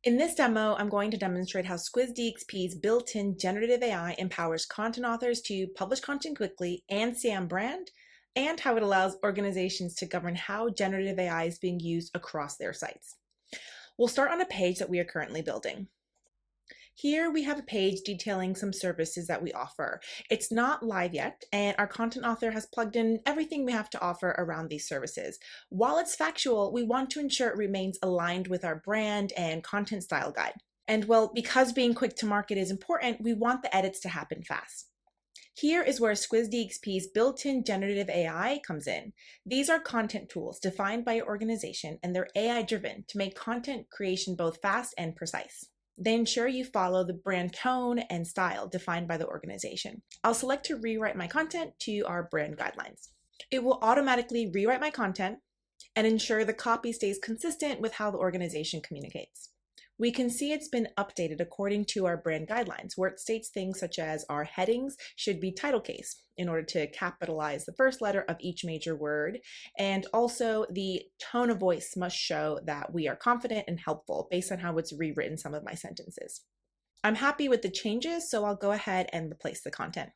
In this demo, I'm going to demonstrate how Squiz DXP's built-in generative AI empowers content authors to publish content quickly and stay on brand, and how it allows organizations to govern how generative AI is being used across their sites. We'll start on a page that we are currently building. Here we have a page detailing some services that we offer. It's not live yet, and our content author has plugged in everything we have to offer around these services. While it's factual, we want to ensure it remains aligned with our brand and content style guide. And well, because being quick to market is important, we want the edits to happen fast. Here is where Squiz DXP's built-in generative AI comes in. These are content tools defined by your organization, and they're AI-driven to make content creation both fast and precise. They ensure you follow the brand tone and style defined by the organization. I'll select to rewrite my content to our brand guidelines. It will automatically rewrite my content and ensure the copy stays consistent with how the organization communicates. We can see it's been updated according to our brand guidelines, where it states things such as our headings should be title case in order to capitalize the first letter of each major word, and also the tone of voice must show that we are confident and helpful based on how it's rewritten some of my sentences. I'm happy with the changes, so I'll go ahead and replace the content.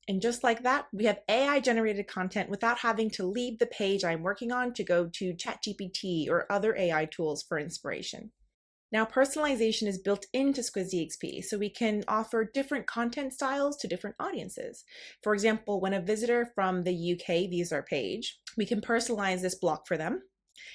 And just like that, we have AI-generated content without having to leave the page I'm working on to go to ChatGPT or other AI tools for inspiration. Now, personalization is built into Squiz DXP, so we can offer different content styles to different audiences. For example, when a visitor from the UK views our page, we can personalize this block for them,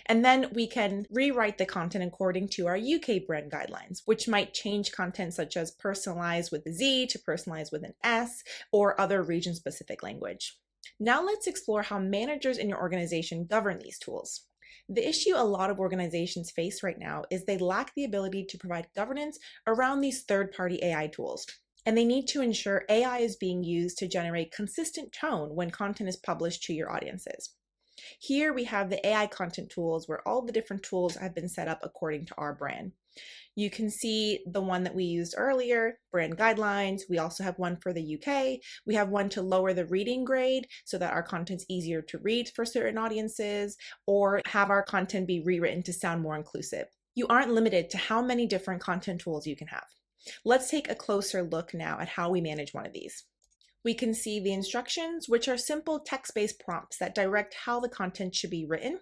and then we can rewrite the content according to our UK brand guidelines, which might change content such as personalized with a Z to personalized with an S or other region-specific language. Now let's explore how managers in your organization govern these tools. The issue a lot of organizations face right now is they lack the ability to provide governance around these third-party AI tools, and they need to ensure AI is being used to generate consistent tone when content is published to your audiences. Here we have the AI content tools where all the different tools have been set up according to our brand. You can see the one that we used earlier, brand guidelines. We also have one for the UK. We have one to lower the reading grade so that our content's easier to read for certain audiences, or have our content be rewritten to sound more inclusive. You aren't limited to how many different content tools you can have. Let's take a closer look now at how we manage one of these. We can see the instructions, which are simple text-based prompts that direct how the content should be written.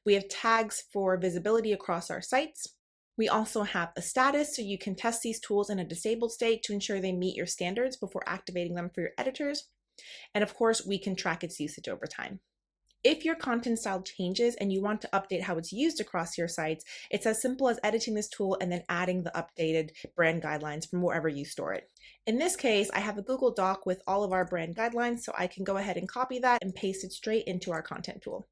We have tags for visibility across our sites. We also have a status, so you can test these tools in a disabled state to ensure they meet your standards before activating them for your editors. And of course, we can track its usage over time. If your content style changes and you want to update how it's used across your sites, it's as simple as editing this tool and then adding the updated brand guidelines from wherever you store it. In this case, I have a Google Doc with all of our brand guidelines, so I can go ahead and copy that and paste it straight into our content tool.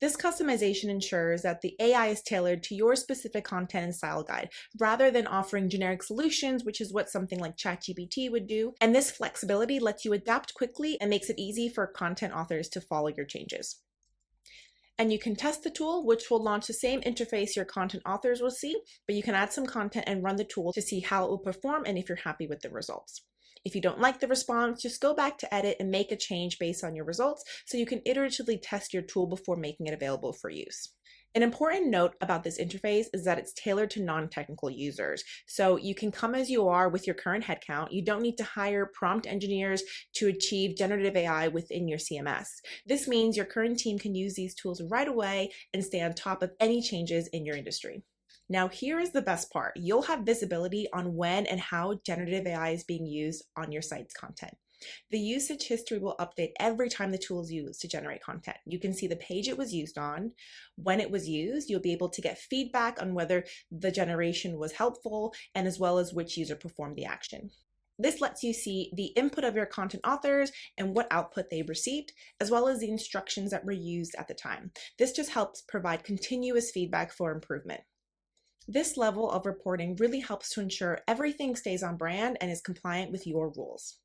This customization ensures that the AI is tailored to your specific content and style guide, rather than offering generic solutions, which is what something like ChatGPT would do. And this flexibility lets you adapt quickly and makes it easy for content authors to follow your changes. And you can test the tool, which will launch the same interface your content authors will see, but you can add some content and run the tool to see how it will perform and if you're happy with the results. If you don't like the response, just go back to edit and make a change based on your results so you can iteratively test your tool before making it available for use. An important note about this interface is that it's tailored to non-technical users. So you can come as you are with your current headcount. You don't need to hire prompt engineers to achieve generative AI within your CMS. This means your current team can use these tools right away and stay on top of any changes in your industry. Now, here is the best part. You'll have visibility on when and how generative AI is being used on your site's content. The usage history will update every time the tool is used to generate content. You can see the page it was used on, when it was used. You'll be able to get feedback on whether the generation was helpful, and as well as which user performed the action. This lets you see the input of your content authors and what output they received, as well as the instructions that were used at the time. This just helps provide continuous feedback for improvement. This level of reporting really helps to ensure everything stays on brand and is compliant with your rules.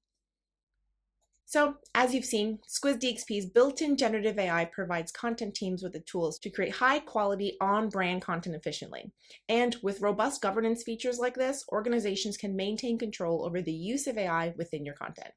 So, as you've seen, Squiz DXP's built-in generative AI provides content teams with the tools to create high-quality, on-brand content efficiently. And with robust governance features like this, organizations can maintain control over the use of AI within your content.